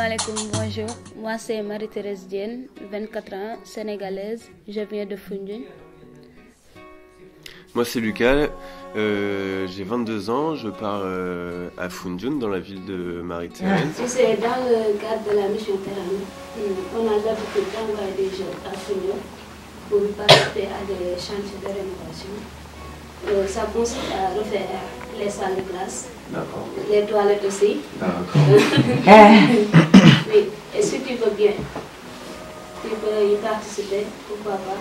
Asalaamaaleykum, bonjour. Moi c'est Marie-Thérèse Diène, 24 ans, sénégalaise. Je viens de Foundiougne. Moi c'est Lucas, j'ai 22 ans, je pars à Foundiougne dans la ville de Marie-Thérèse. C'est dans le cadre de la mission Teranga. On a l'habitude d'envoyer des jeunes à Foundiougne pour participer à des chantiers de rénovation. Ça consiste à refaire les salles de classe, les toilettes aussi. Oui. Et si tu veux bien, tu peux y participer, pourquoi pas.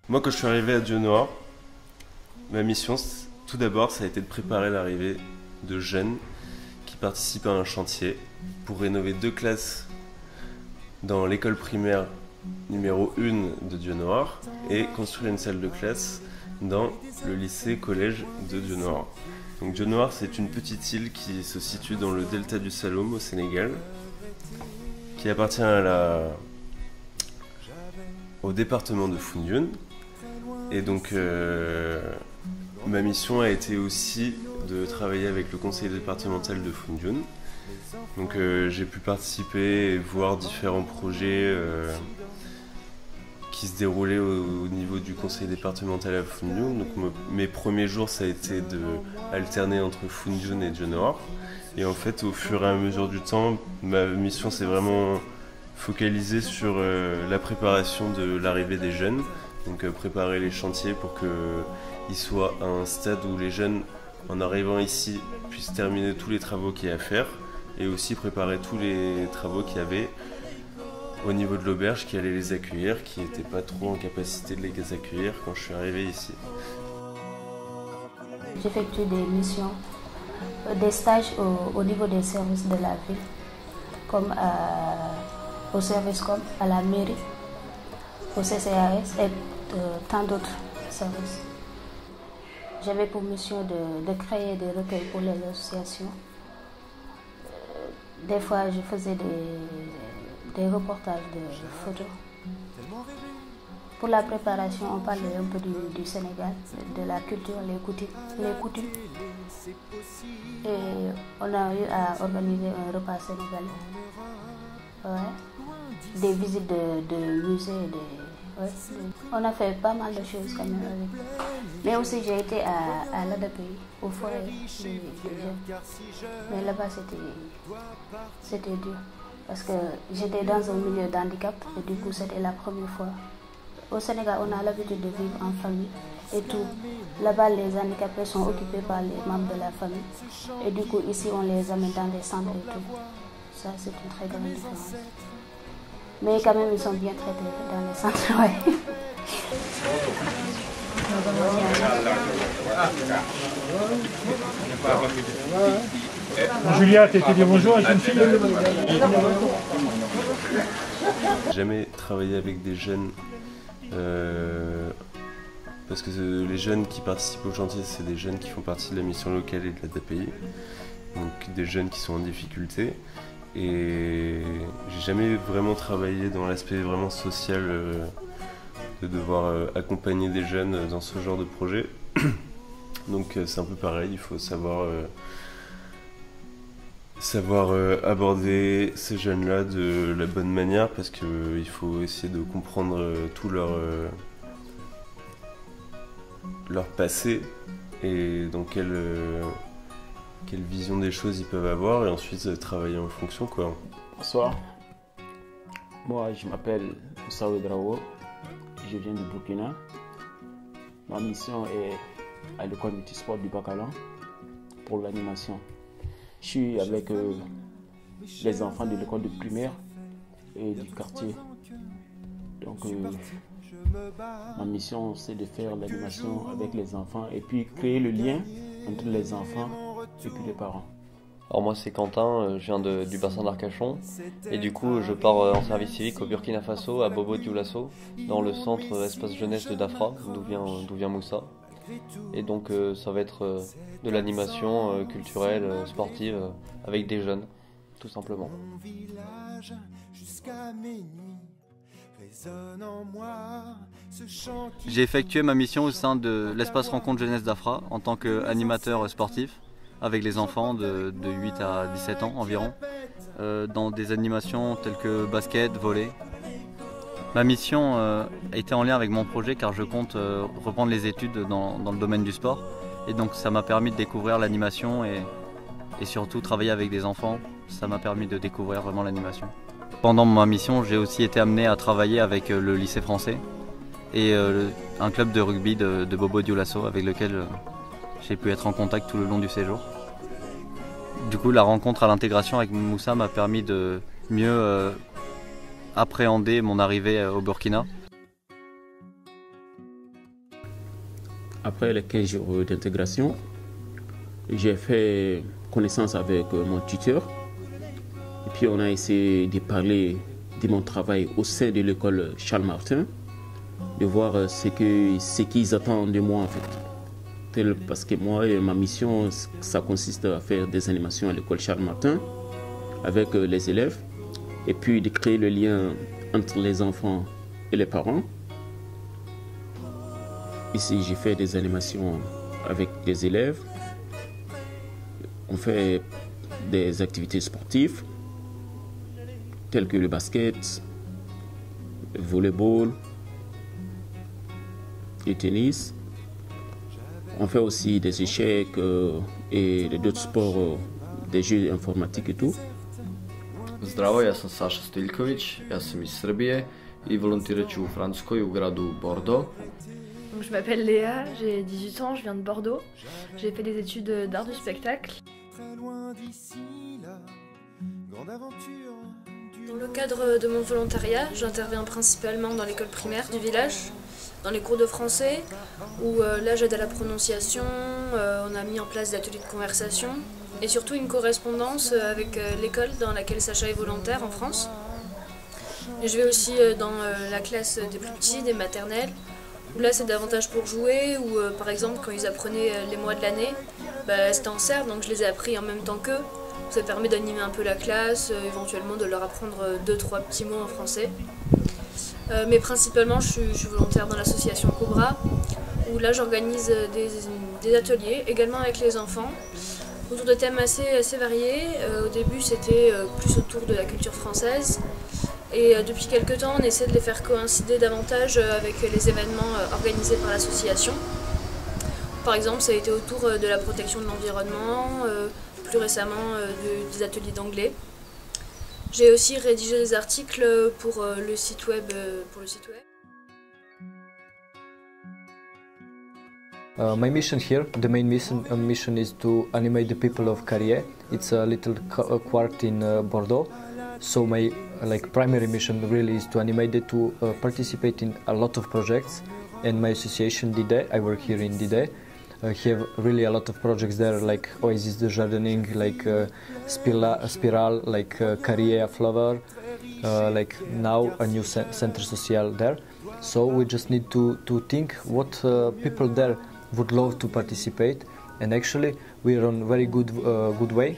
Moi quand je suis arrivé à Dieu-Noir, ma mission tout d'abord ça a été de préparer l'arrivée de jeunes qui participent à un chantier pour rénover 2 classes dans l'école primaire numéro 1 de Dieu-Noir et construire une salle de classe dans le lycée-collège de Dieu-Noir. Donc Dieu-Noir c'est une petite île qui se situe dans le delta du Saloum au Sénégal, qui appartient au département de Foundiougne. Et donc ma mission a été aussi de travailler avec le conseil départemental de Foundiougne. Donc j'ai pu participer et voir différents projets qui se déroulaient au niveau du conseil départemental à Foundiougne. Donc mes premiers jours ça a été de alterner entre Foundiougne et Dieu-Noir. Et en fait au fur et à mesure du temps, ma mission s'est vraiment focalisée sur la préparation de l'arrivée des jeunes. Donc préparer les chantiers pour qu'ils soient à un stade où les jeunes, en arrivant ici, puissent terminer tous les travaux qu'il y a à faire, et aussi préparer tous les travaux qu'il y avait au niveau de l'auberge qui allait les accueillir, qui n'étaient pas trop en capacité de les accueillir quand je suis arrivé ici. J'effectue des missions, des stages au niveau des services de la ville, comme au service comme à la mairie, au CCAS et tant d'autres services. J'avais pour mission de créer des recueils pour les associations. Des fois, je faisais des reportages de photos. Pour la préparation, on parlait un peu du Sénégal, de la culture, les coutumes. Et on a eu à organiser un repas sénégalais. Ouais. Des visites de musées. Ouais. On a fait pas mal de choses quand même avec. Mais aussi j'ai été à l'ADAPI, au foyer des jeunes. Mais là-bas c'était dur. Parce que j'étais dans un milieu d'handicap et du coup c'était la première fois. Au Sénégal on a l'habitude de vivre en famille et tout. Là-bas les handicapés sont occupés par les membres de la famille. Et du coup ici on les amène dans des centres et tout. Ça c'est une très grande différence. Mais quand même, ils sont bien traités dans les centres, ouais. Julia, t'étais dit bonjour à une fille. J'ai jamais travaillé avec des jeunes parce que les jeunes qui participent au chantier, c'est des jeunes qui font partie de la mission locale et de l'ADAPI, donc des jeunes qui sont en difficulté. Et j'ai jamais vraiment travaillé dans l'aspect vraiment social de devoir accompagner des jeunes dans ce genre de projet. Donc c'est un peu pareil, il faut savoir aborder ces jeunes-là de la bonne manière parce qu'il faut essayer de comprendre tout leur passé et dans quelle vision des choses ils peuvent avoir et ensuite travailler en fonction quoi. Bonsoir, moi je m'appelle Moussa Ouedraogo, je viens du Burkina. Ma mission est à l'école multisport du Bakalan pour l'animation. Je suis avec les enfants de l'école de primaire et du quartier. Donc ma mission c'est de faire l'animation avec les enfants et puis créer le lien entre les enfants et puis les parents. Alors moi c'est Quentin, je viens du bassin d'Arcachon et du coup je pars en service civique au Burkina Faso, à Bobo Dioulasso, dans le centre espace jeunesse de Dafra, d'où vient Moussa. Et donc ça va être de l'animation culturelle, sportive, avec des jeunes, tout simplement. J'ai effectué ma mission au sein de l'espace rencontre jeunesse d'Afra en tant qu'animateur sportif. avec les enfants de 8 à 17 ans environ, dans des animations telles que basket, volley. Ma mission était en lien avec mon projet car je compte reprendre les études dans le domaine du sport. Et donc ça m'a permis de découvrir l'animation et surtout travailler avec des enfants. Ça m'a permis de découvrir vraiment l'animation. Pendant ma mission, j'ai aussi été amené à travailler avec le lycée français et un club de rugby de Bobo Dioulasso avec lequel j'ai pu être en contact tout le long du séjour. Du coup, la rencontre à l'intégration avec Moussa m'a permis de mieux appréhender mon arrivée au Burkina. Après les 15 jours d'intégration, j'ai fait connaissance avec mon tuteur. Et puis on a essayé de parler de mon travail au sein de l'école Charles Martin, de voir ce qu'ils attendent de moi en fait. Parce que moi, ma mission, ça consiste à faire des animations à l'école Charles Martin avec les élèves et puis de créer le lien entre les enfants et les parents. Ici, j'ai fait des animations avec des élèves. On fait des activités sportives telles que le basket, le volleyball, le tennis. On fait aussi des échecs et d'autres sports, des jeux informatiques et tout. Zdravo, ja sam Saša Stiljković, ja sam iz Srbije i volontirat ću u Francuskoj u gradu Bordeaux. Donc, je m'appelle Léa, j'ai 18 ans, je viens de Bordeaux. J'ai fait des études d'art du spectacle. Dans le cadre de mon volontariat, j'interviens principalement dans l'école primaire du village, dans les cours de français, où là j'aide à la prononciation, on a mis en place des ateliers de conversation, et surtout une correspondance avec l'école dans laquelle Sacha est volontaire en France. Et je vais aussi dans la classe des plus petits, des maternelles, où là c'est davantage pour jouer, ou par exemple quand ils apprenaient les mois de l'année, c'était en serbe, donc je les ai appris en même temps qu'eux. Ça permet d'animer un peu la classe, éventuellement de leur apprendre 2-3 petits mots en français. Mais principalement je suis volontaire dans l'association Cobra, où là j'organise des ateliers, également avec les enfants, autour de thèmes assez variés. Au début c'était plus autour de la culture française. Et depuis quelques temps, on essaie de les faire coïncider davantage avec les événements organisés par l'association. Par exemple, ça a été autour de la protection de l'environnement, plus récemment des ateliers d'anglais. J'ai aussi rédigé des articles pour le site web. My mission here, the main mission is to animate the people of Carrier. It's a little quart in Bordeaux. So my primary mission really is to animate it, to participate in a lot of projects. And my association DIDE, I work here in DIDE, have really a lot of projects there, like Oasis de Jardining, like Spiral, like Carrier Flower, like now a new Centre Social there. So we just need to think what people there would love to participate. And actually we are on very good way,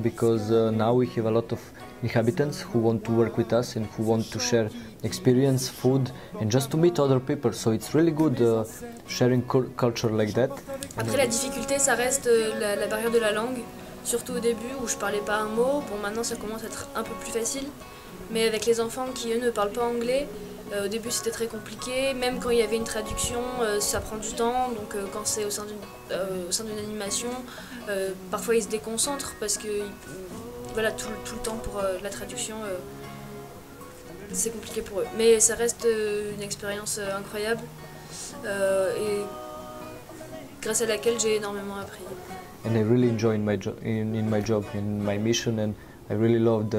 because now we have a lot of inhabitants who want to work with us and who want to share experience, food, and just to meet other people. So it's really good sharing culture like that. Après, la difficulté, ça reste la barrière de la langue, surtout au début où je parlais pas un mot. Bon, maintenant ça commence à être un peu plus facile, mais avec les enfants qui eux ne parlent pas anglais, au début c'était très compliqué. Même quand il y avait une traduction, ça prend du temps. Donc quand c'est au sein d'une animation, parfois ils se déconcentrent parce que voilà, tout le temps pour la traduction, c'est compliqué pour eux. Mais ça reste une expérience incroyable et grâce à laquelle j'ai énormément appris. And I really enjoy in my job, in my mission, and I really love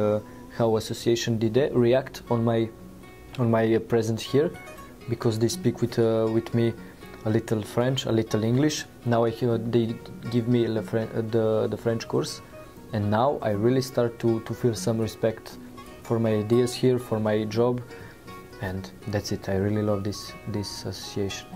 how Association DIDE react on my presence here, because they speak with me a little French, a little English. Now they give me the French course. And now I really start to feel some respect for my ideas here, for my job, and that's it. I really love this association.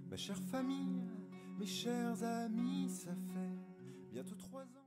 Ma chère famille, mes chers amis, ça fait bientôt 3 ans.